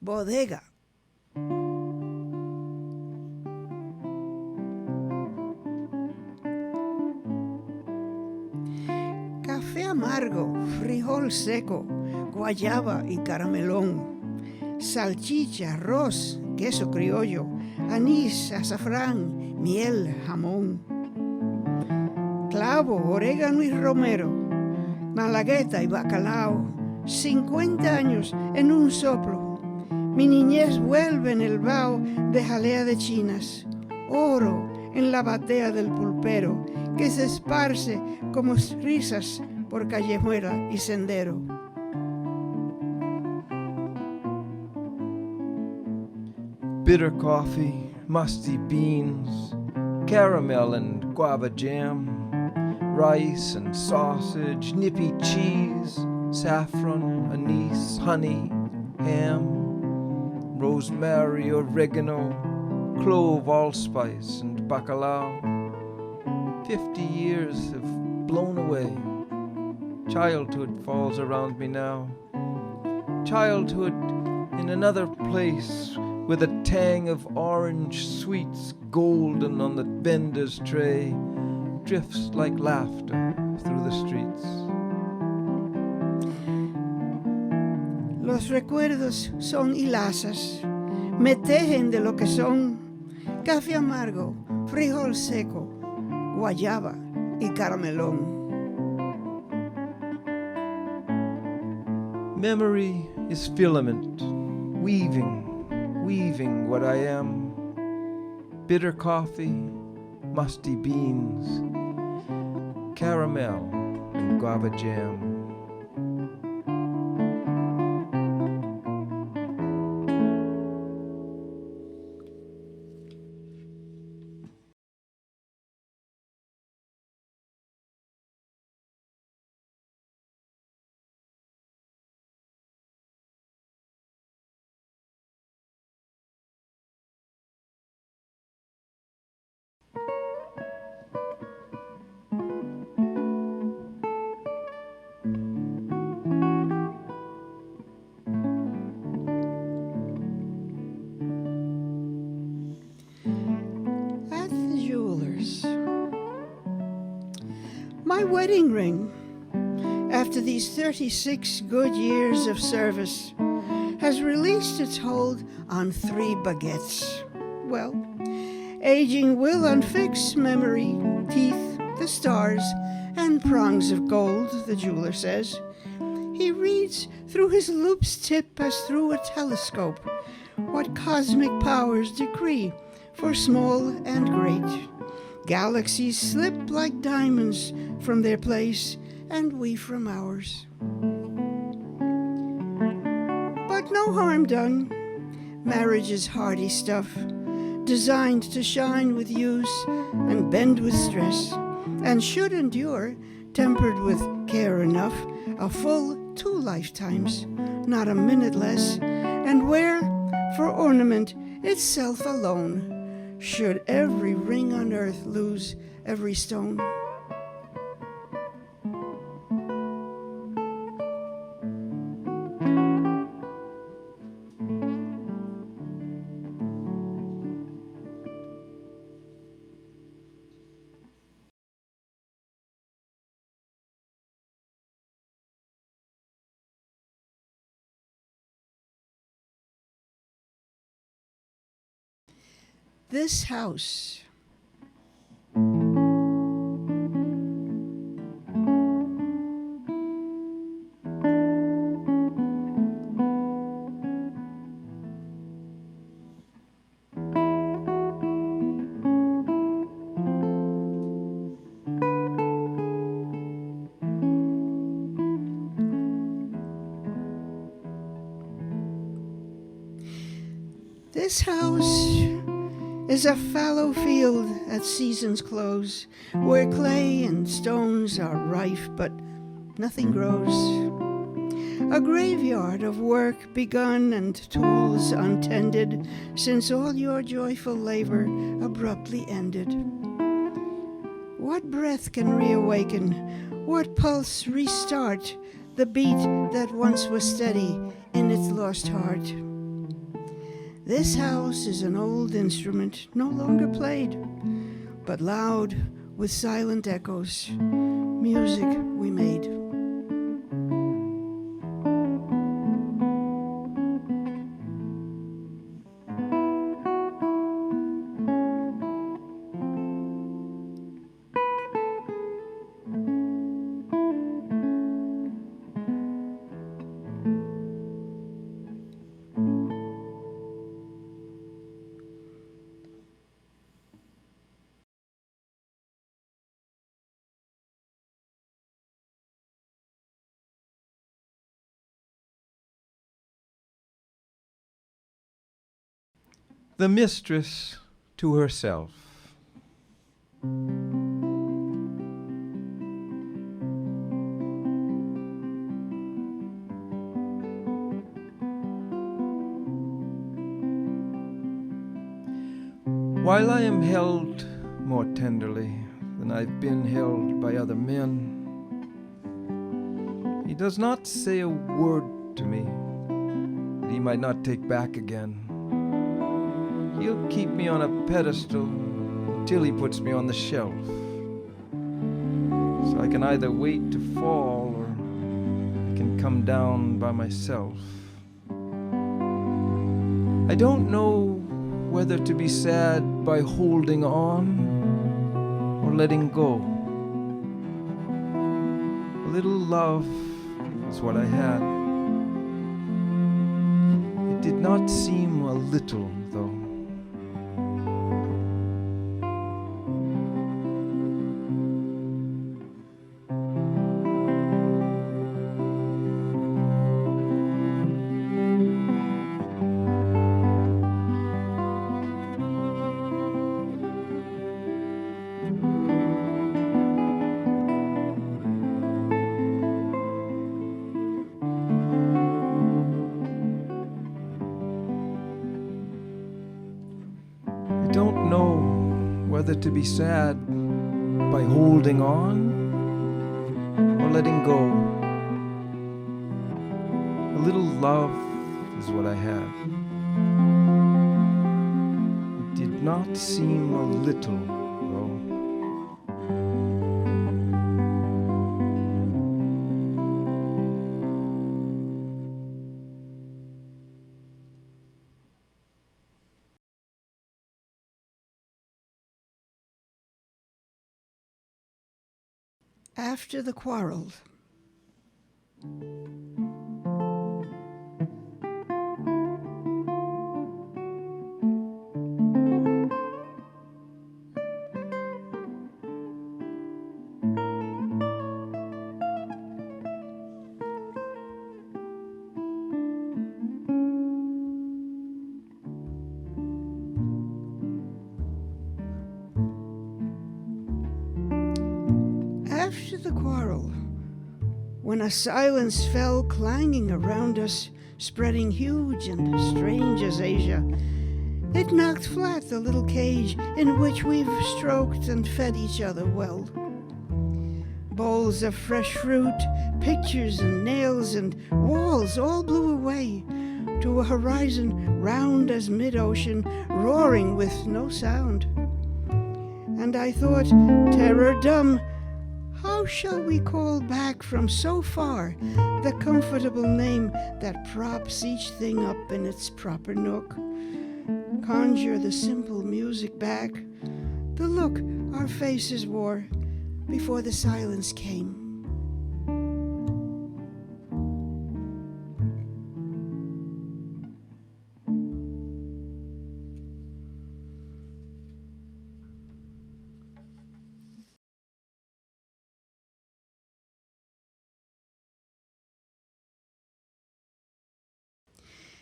bodega. Café amargo, frijol seco, guayaba y caramelón, salchicha, arroz, queso criollo, anís, azafrán, miel, jamón, clavo, orégano y romero, malagueta y bacalao, 50 años en un soplo. Mi niñez vuelve en el vaho de jalea de chinas, oro en la batea del pulpero que se esparce como risas por callejuela y sendero. Bitter coffee, musty beans, caramel and guava jam, rice and sausage, nippy cheese, saffron, anise, honey, ham, rosemary, oregano, clove, allspice, and bacalao. 50 years have blown away. Childhood falls around me now. Childhood in another place with a tang of orange sweets golden on the vendor's tray, drifts like laughter through the streets. Los recuerdos son hilazas, me tejen de lo que son café amargo, frijol seco, guayaba y caramelón. Memory is filament, weaving what I am. Bitter coffee, musty beans, caramel and guava jam. My wedding ring, after these 36 good years of service, has released its hold on 3 baguettes. Well, aging will unfix memory, teeth, the stars, and prongs of gold, the jeweler says. He reads through his loop's tip as through a telescope what cosmic powers decree for small and great. Galaxies slip like diamonds from their place, and we from ours. But no harm done. Marriage is hardy stuff, designed to shine with use and bend with stress, and should endure, tempered with care enough, a full 2 lifetimes, not a minute less, and where, for ornament itself alone, should every ring on earth lose every stone. This house. This house is a fallow field at season's close, where clay and stones are rife, but nothing grows. A graveyard of work begun and tools untended, since all your joyful labor abruptly ended. What breath can reawaken, what pulse restart the beat that once was steady in its lost heart? This house is an old instrument, no longer played, but loud with silent echoes, music we made. The mistress to herself. While I am held more tenderly than I've been held by other men, he does not say a word to me that he might not take back again. He'll keep me on a pedestal until he puts me on the shelf, so I can either wait to fall or I can come down by myself. I don't know whether to be sad by holding on or letting go. A little love is what I had. It did not seem a little, though. I don't know whether to be sad by holding on or letting go. A little love is what I had. It did not seem a little, though. After the quarrel. After the quarrel, when a silence fell clanging around us, spreading huge and strange as Asia, it knocked flat the little cage in which we've stroked and fed each other well. Bowls of fresh fruit, pictures and nails and walls all blew away to a horizon round as mid-ocean, roaring with no sound. And I thought, terror dumb, how shall we call back from so far the comfortable name that props each thing up in its proper nook? Conjure the simple music back, the look our faces wore before the silence came.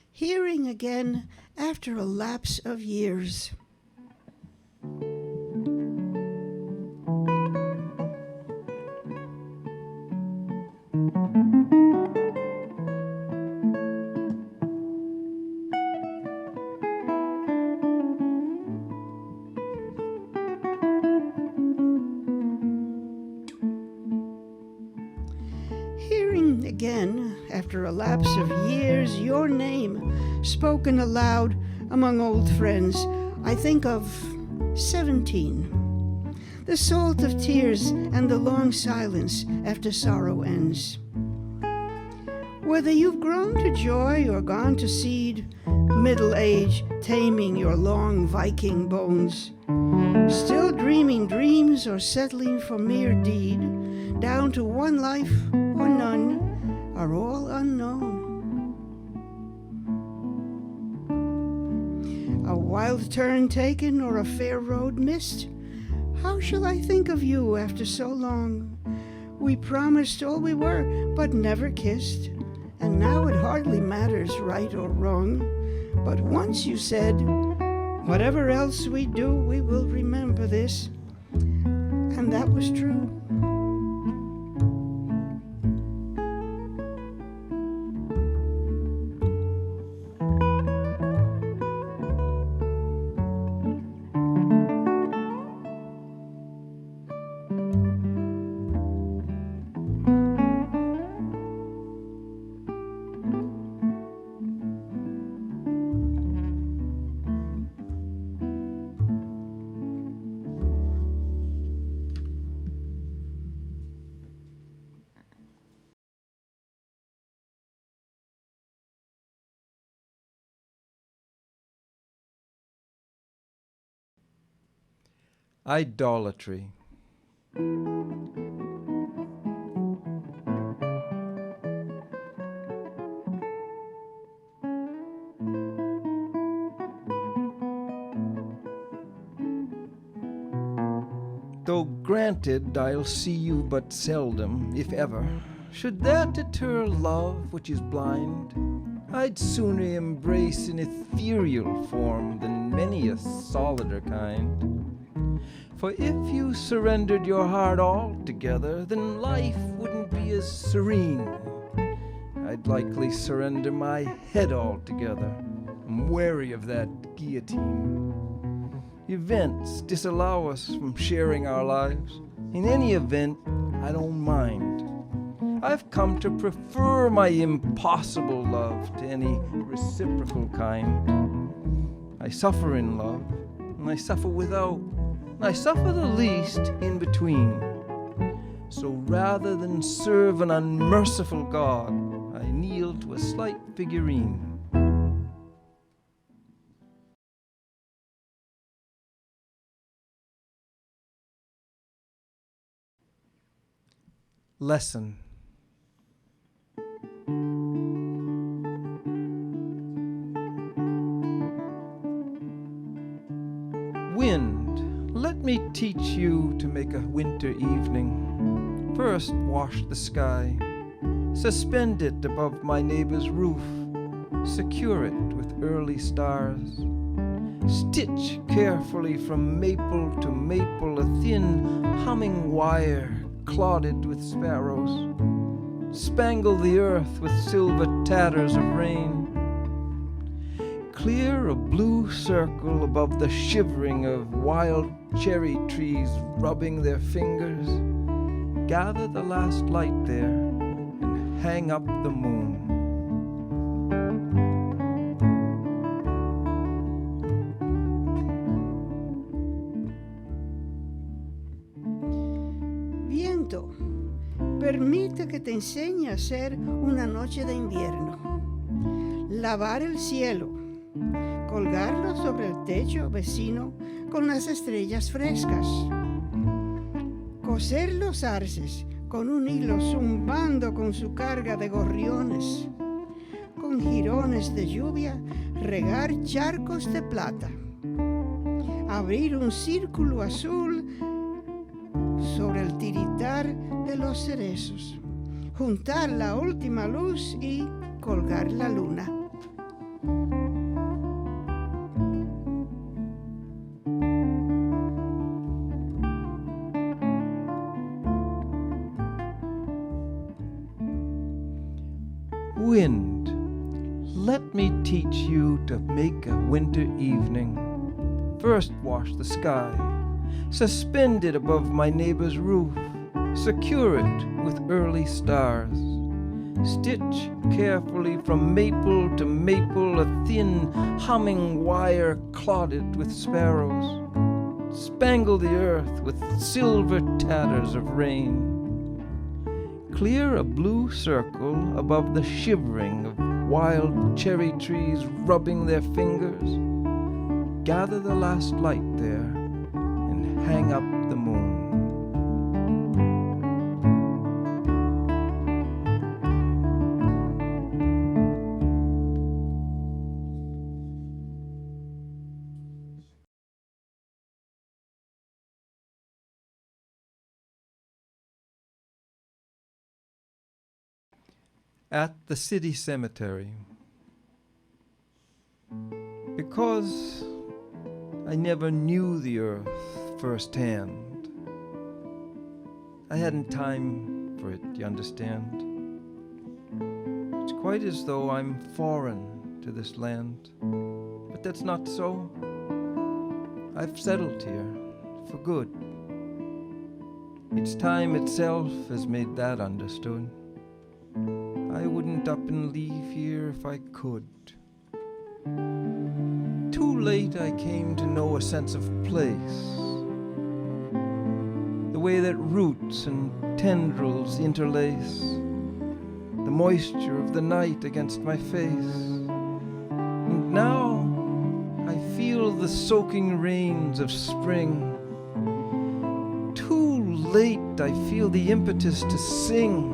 Hearing again after a lapse of years. Hearing again, after a lapse of years, your name spoken aloud Among old friends, I think of 17. The salt of tears and the long silence after sorrow ends. Whether you've grown to joy or gone to seed, middle age taming your long Viking bones, still dreaming dreams or settling for mere deed, down to one life or none, are all unknown. A wild turn taken or a fair road missed? How shall I think of you after so long? We promised all we were, but never kissed. And now it hardly matters right or wrong. But once you said, whatever else we do, we will remember this. And that was true. Idolatry. Though granted I'll see you but seldom, if ever, should that deter love which is blind? I'd sooner embrace an ethereal form than many a solider kind. For if you surrendered your heart altogether, then life wouldn't be as serene. I'd likely surrender my head altogether. I'm wary of that guillotine. Events disallow us from sharing our lives. In any event, I don't mind. I've come to prefer my impossible love to any reciprocal kind. I suffer in love, and I suffer without. I suffer the least in between. So rather than serve an unmerciful God, I kneel to a slight figurine. Lesson. Wind, let me teach you to make a winter evening. First wash the sky, suspend it above my neighbor's roof, secure it with early stars. Stitch carefully from maple to maple a thin humming wire clodded with sparrows. Spangle the earth with silver tatters of rain. Clear a blue circle above the shivering of wild cherry trees rubbing their fingers. Gather the last light there and hang up the moon. Viento, permite que te enseñe a hacer una noche de invierno. Lavar el cielo, colgarlo sobre el techo vecino con las estrellas frescas. Coser los arces con un hilo zumbando con su carga de gorriones. Con jirones de lluvia, regar charcos de plata. Abrir un círculo azul sobre el tiritar de los cerezos. Juntar la última luz y colgar la luna. Wind, let me teach you to make a winter evening. First wash the sky, suspend it above my neighbor's roof, secure it with early stars. Stitch carefully from maple to maple, a thin humming wire clodded with sparrows. Spangle the earth with silver tatters of rain. Clear a blue circle above the shivering of wild cherry trees rubbing their fingers. Gather the last light there and hang up the moon. At the city cemetery. Because I never knew the earth firsthand, I hadn't time for it, you understand. It's quite as though I'm foreign to this land, but that's not so. I've settled here for good. Its time itself has made that understood. I wouldn't up and leave here if I could. Too late I came to know a sense of place, the way that roots and tendrils interlace, the moisture of the night against my face. And now I feel the soaking rains of spring. Too late I feel the impetus to sing.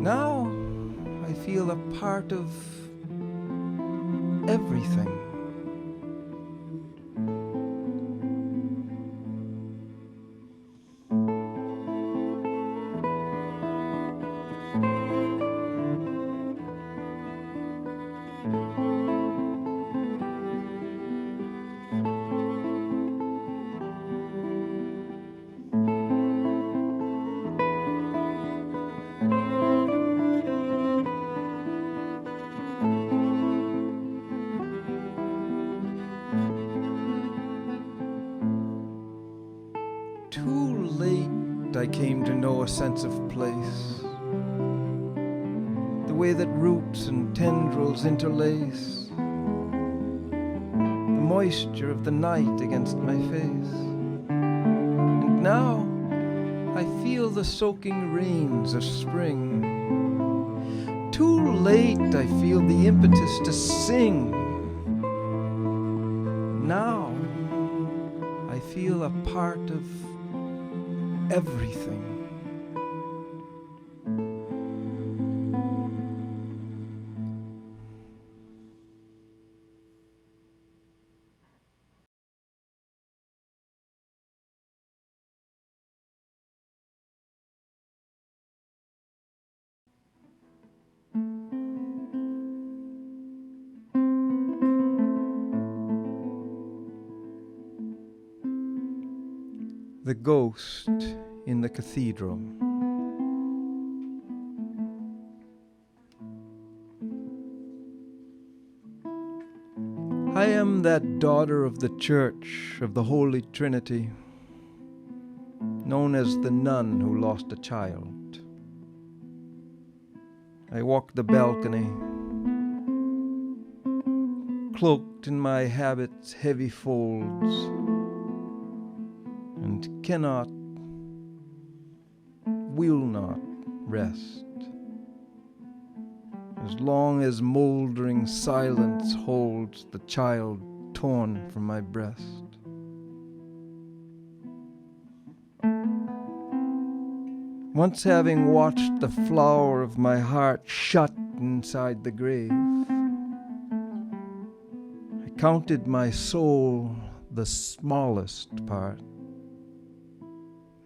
Now I feel a part of everything. Too late I came to know a sense of place, the way that roots and tendrils interlace, the moisture of the night against my face. And now I feel the soaking rains of spring. Too late I feel the impetus to sing. Now I feel a part of everything. The ghost in the cathedral. I am that daughter of the Church of the Holy Trinity, known as the nun who lost a child. I walk the balcony, cloaked in my habit's heavy folds, and cannot, will not rest as long as moldering silence holds the child torn from my breast. Once having watched the flower of my heart shut inside the grave, I counted my soul the smallest part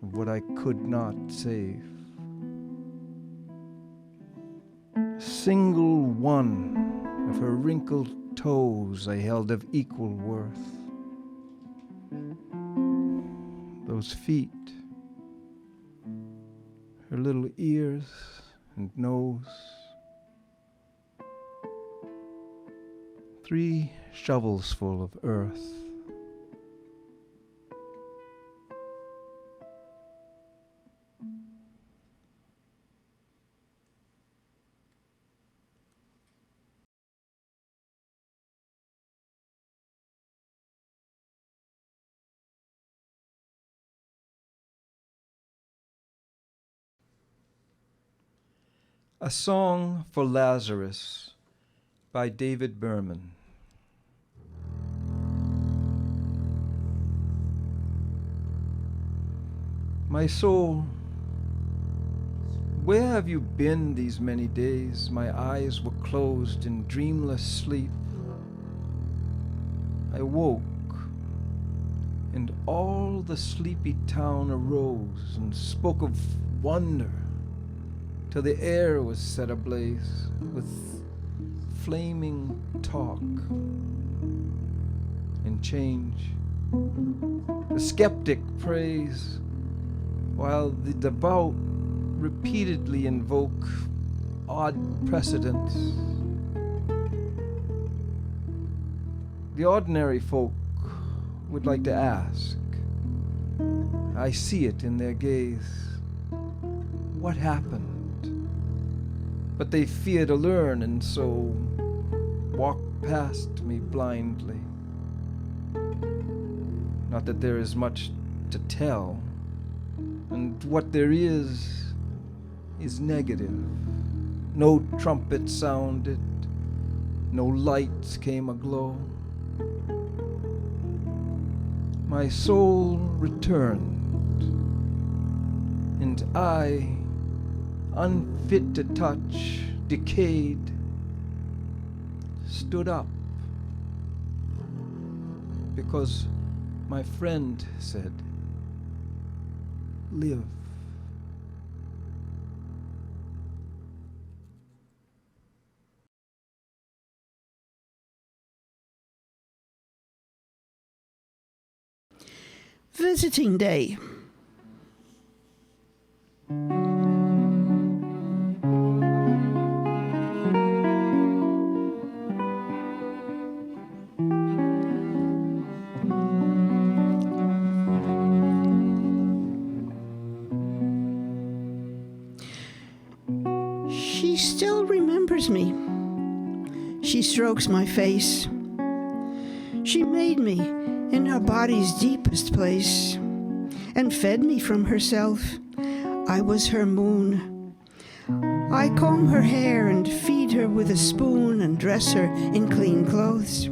of what I could not save. A single one of her wrinkled toes I held of equal worth. Those feet, her little ears and nose, 3 shovels full of earth. A Song for Lazarus by David Berman. My soul, where have you been these many days? My eyes were closed in dreamless sleep. I woke, and all the sleepy town arose and spoke of wonder, till the air was set ablaze with flaming talk and change. The skeptic praise, while the devout repeatedly invoke odd precedents. The ordinary folk would like to ask, I see it in their gaze, what happened? But they fear to learn, and so walk past me blindly. Not that there is much to tell, and what there is negative. No trumpet sounded, no lights came aglow. My soul returned, and I, unfit to touch, decayed, stood up, because my friend said, live. Visiting Day. She still remembers me. She strokes my face. She made me in her body's deepest place, and fed me from herself. I was her moon. I comb her hair and feed her with a spoon and dress her in clean clothes.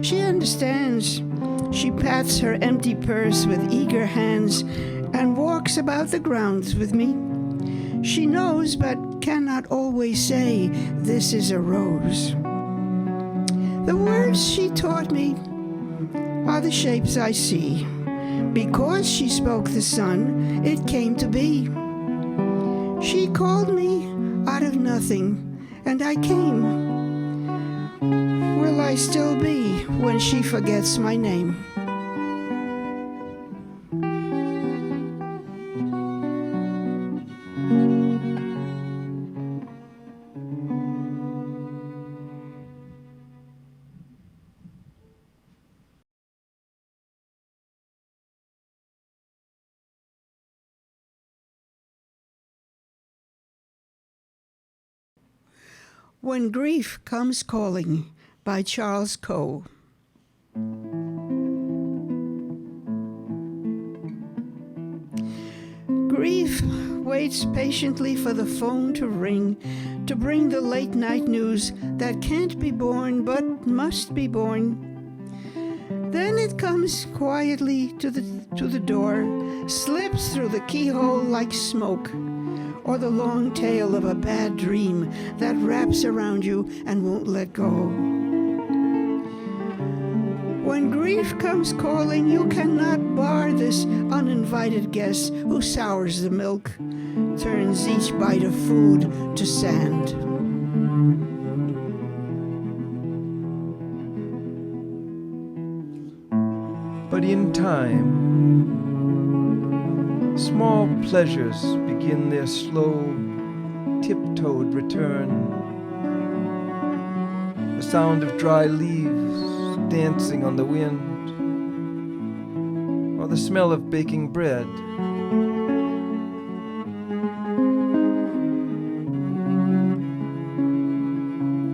She understands. She pats her empty purse with eager hands and walks about the grounds with me. She knows but cannot always say, this is a rose. The words she taught me are the shapes I see. Because she spoke the sun, it came to be. She called me out of nothing, and I came. Will I still be when she forgets my name? When Grief Comes Calling by Charles Coe. Grief waits patiently for the phone to ring, to bring the late night news that can't be borne but must be borne. Then it comes quietly to the door, slips through the keyhole like smoke, or the long tail of a bad dream that wraps around you and won't let go. When grief comes calling, you cannot bar this uninvited guest who sours the milk, turns each bite of food to sand. But in time, small pleasures begin their slow, tiptoed return. The sound of dry leaves dancing on the wind, or the smell of baking bread.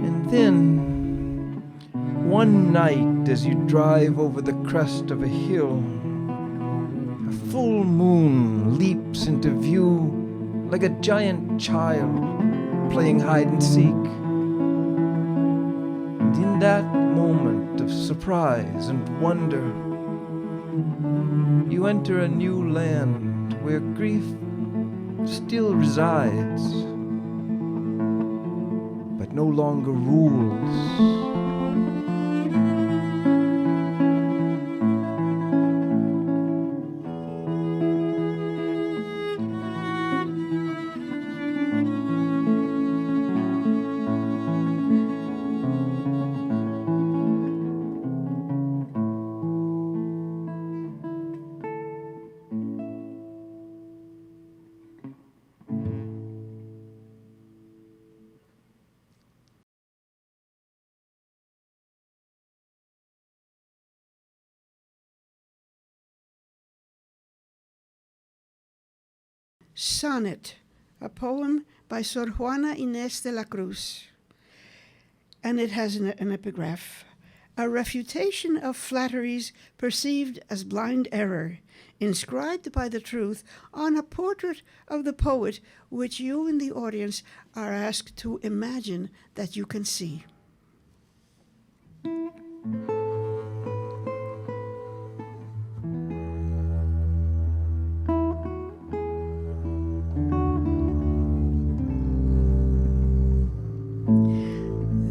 And then, one night as you drive over the crest of a hill, a full moon leaps into view like a giant child playing hide and seek. And in that moment of surprise and wonder, you enter a new land where grief still resides, but no longer rules. Sonnet, a poem by Sor Juana Inés de la Cruz. And it has an epigraph. A refutation of flatteries perceived as blind error, inscribed by the truth on a portrait of the poet which you in the audience are asked to imagine that you can see.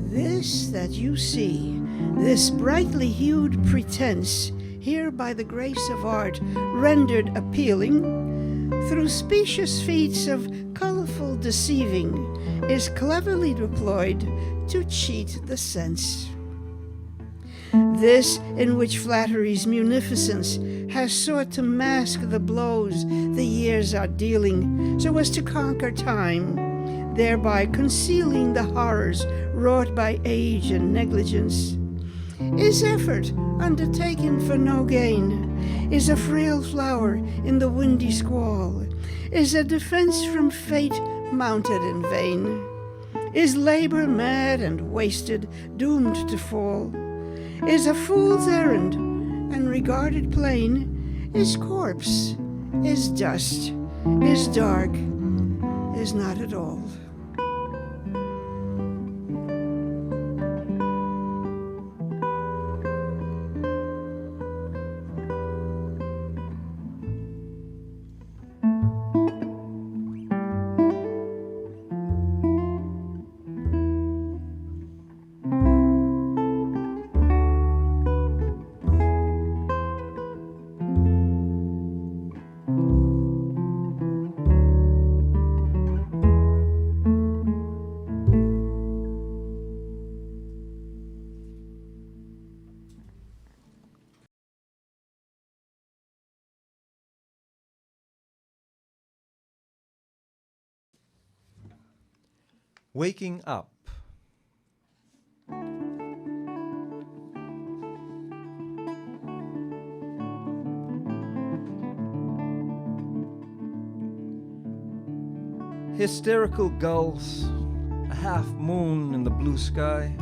This that you see, this brightly hued pretense, here by the grace of art rendered appealing, through specious feats of colorful deceiving, is cleverly deployed to cheat the sense. This in which flattery's munificence has sought to mask the blows the years are dealing, so as to conquer time, thereby concealing the horrors wrought by age and negligence, is effort undertaken for no gain, is a frail flower in the windy squall, is a defense from fate mounted in vain, is labor mad and wasted, doomed to fall, is a fool's errand and regarded plain, is corpse, is dust, is dark, is not at all. Waking up. Hysterical gulls, a half moon in the blue sky.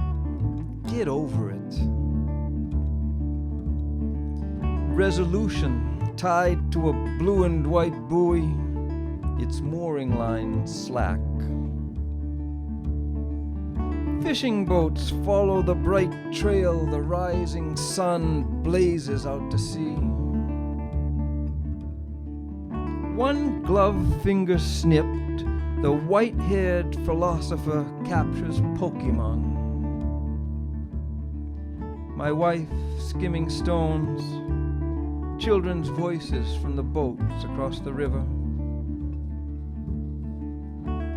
Get over it. Resolution tied to a blue and white buoy, its mooring line slack. Fishing boats follow the bright trail the rising sun blazes out to sea. One glove finger snipped, the white-haired philosopher captures Pokemon. My wife skimming stones, children's voices from the boats across the river.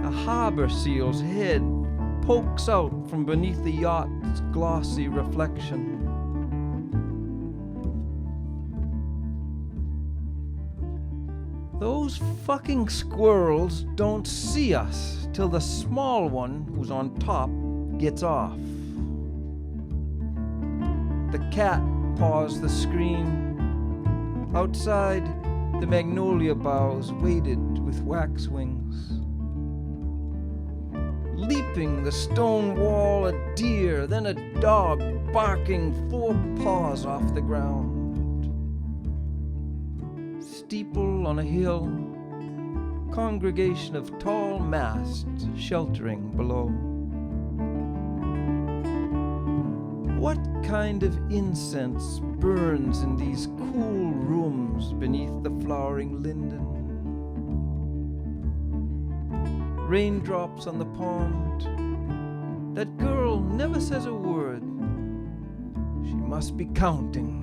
A harbor seal's head pokes out from beneath the yacht's glossy reflection. Those fucking squirrels don't see us till the small one who's on top gets off. The cat paws the screen. Outside, the magnolia boughs weighted with waxwings. Leaping the stone wall, a deer, then a dog barking 4 paws off the ground. Steeple on a hill, congregation of tall masts sheltering below. What kind of incense burns in these cool rooms beneath the flowering linden? Raindrops on the pond. That girl never says a word. She must be counting.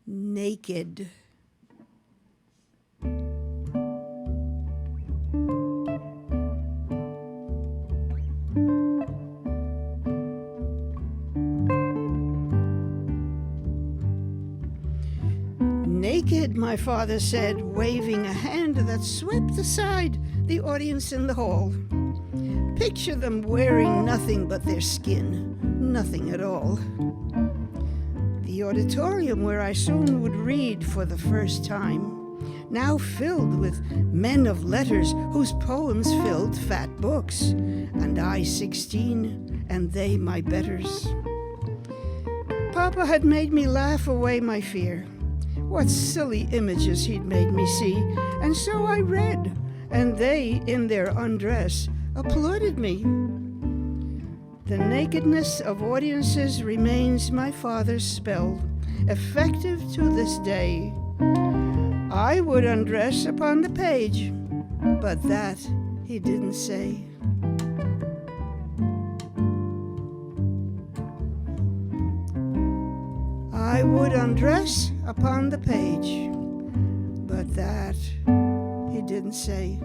Naked. Naked, my father said, waving a hand that swept aside the audience in the hall. Picture them wearing nothing but their skin, nothing at all. The auditorium where I soon would read for the first time, now filled with men of letters whose poems filled fat books, and I 16, and they my betters. Papa had made me laugh away my fear. What silly images he'd made me see, and so I read, and they, in their undress, applauded me. The nakedness of audiences remains my father's spell, effective to this day. I would undress upon the page, but that he didn't say. I would undress upon the page, but that he didn't say.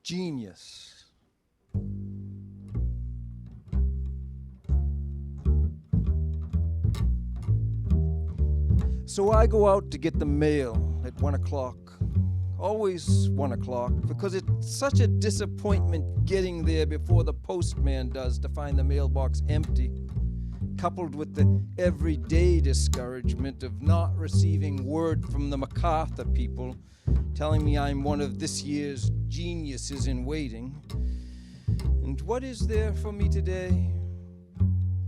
Genius. So I go out to get the mail at 1 o'clock. Always 1 o'clock, because it's such a disappointment getting there before the postman does to find the mailbox empty, coupled with the everyday discouragement of not receiving word from the MacArthur people telling me I'm one of this year's geniuses in waiting. And what is there for me today?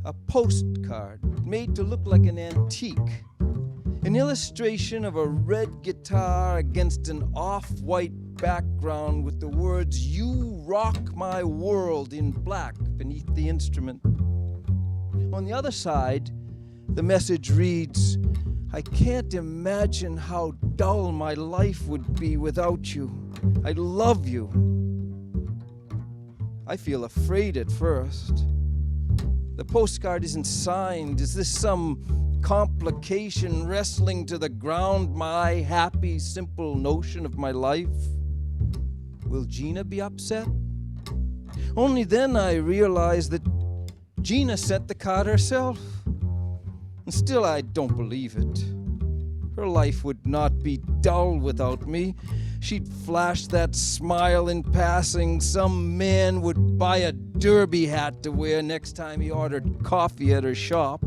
A postcard made to look like an antique. An illustration of a red guitar against an off-white background with the words, "You rock my world," in black beneath the instrument. On the other side, the message reads, "I can't imagine how dull my life would be without you. I love you." I feel afraid at first. The postcard isn't signed. Is this some complication wrestling to the ground my happy, simple notion of my life? Will Gina be upset? Only then I realize that Gina sent the card herself. And still I don't believe it. Her life would not be dull without me. She'd flash that smile in passing. Some man would buy a derby hat to wear next time he ordered coffee at her shop.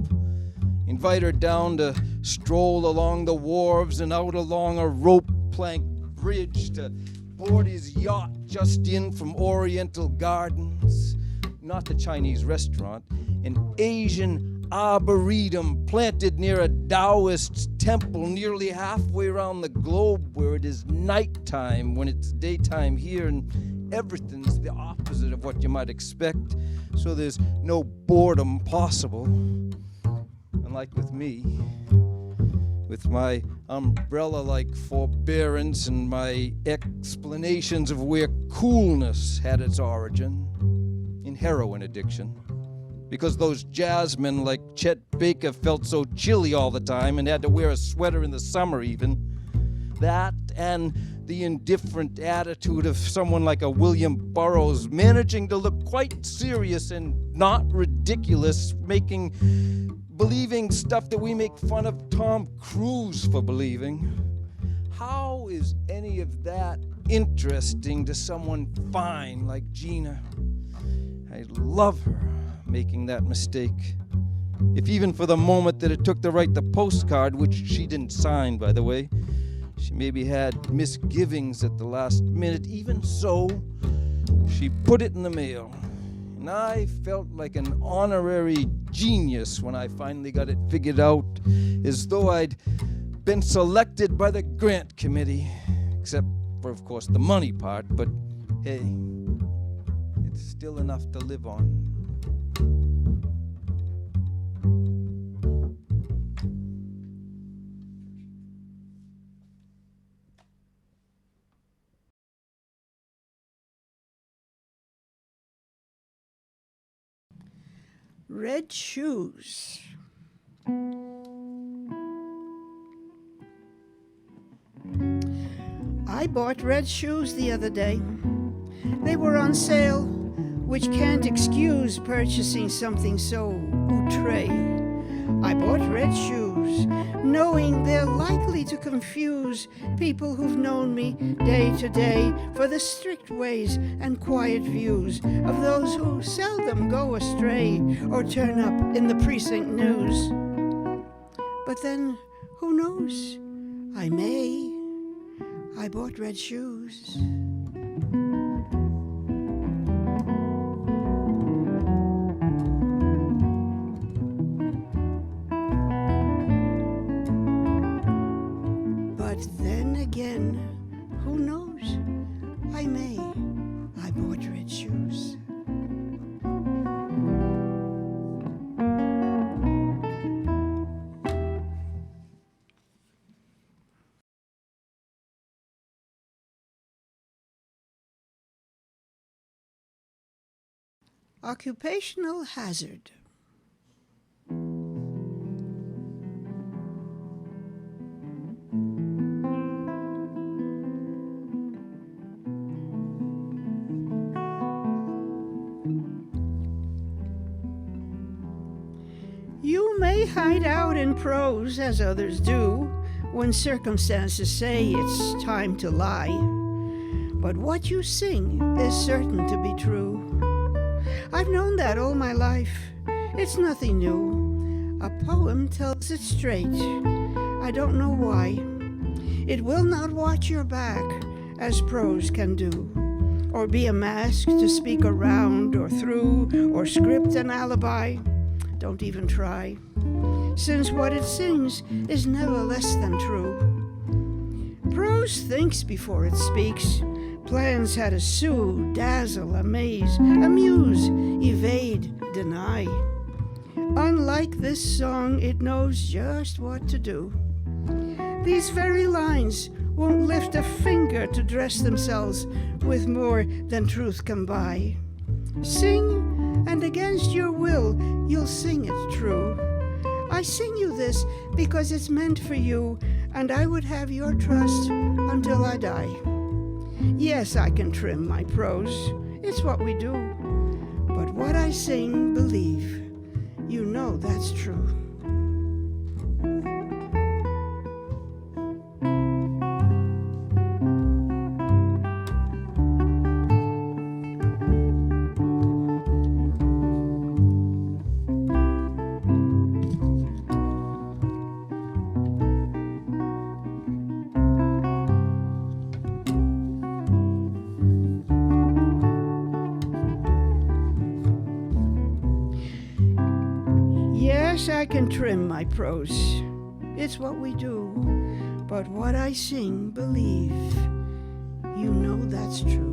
Invite her down to stroll along the wharves and out along a rope plank bridge to board his yacht just in from Oriental Gardens. Not the Chinese restaurant, an Asian arboretum planted near a Taoist temple nearly halfway around the globe, where it is nighttime when it's daytime here, and everything's the opposite of what you might expect, so there's no boredom possible. Unlike with me, with my umbrella-like forbearance and my explanations of where coolness had its origin, in heroin addiction. Because those jazzmen like Chet Baker felt so chilly all the time and had to wear a sweater in the summer even. That and the indifferent attitude of someone like a William Burroughs, managing to look quite serious and not ridiculous, believing stuff that we make fun of Tom Cruise for believing. How is any of that interesting to someone fine like Gina? I love her making that mistake. If even for the moment that it took to write the postcard, which she didn't sign, by the way, she maybe had misgivings at the last minute. Even so, she put it in the mail. And I felt like an honorary genius when I finally got it figured out, as though I'd been selected by the grant committee. Except for, of course, the money part, but hey, it's still enough to live on. Red shoes. I bought red shoes the other day. They were on sale, which can't excuse purchasing something so outre. I bought red shoes, knowing they're likely to confuse people who've known me day to day for the strict ways and quiet views of those who seldom go astray or turn up in the precinct news. But then, who knows? I may. I bought red shoes. But then again, who knows? I may. I bought red shoes. Occupational hazard. You may hide out in prose as others do when circumstances say it's time to lie, but what you sing is certain to be true. I've known that all my life. It's nothing new. A poem tells it straight. I don't know why. It will not watch your back as prose can do, or be a mask to speak around or through, or script an alibi. Don't even try, since what it sings is never less than true. Prose thinks before it speaks, plans how to sue, dazzle, amaze, amuse, evade, deny. Unlike this song, it knows just what to do. These very lines won't lift a finger to dress themselves with more than truth can buy. Sing, and against your will, you'll sing it true. I sing you this because it's meant for you, and I would have your trust until I die. Yes, I can trim my prose, it's what we do. But what I sing, believe, you know that's true. Yes, I can trim my prose. It's what we do. But what I sing, believe, you know that's true.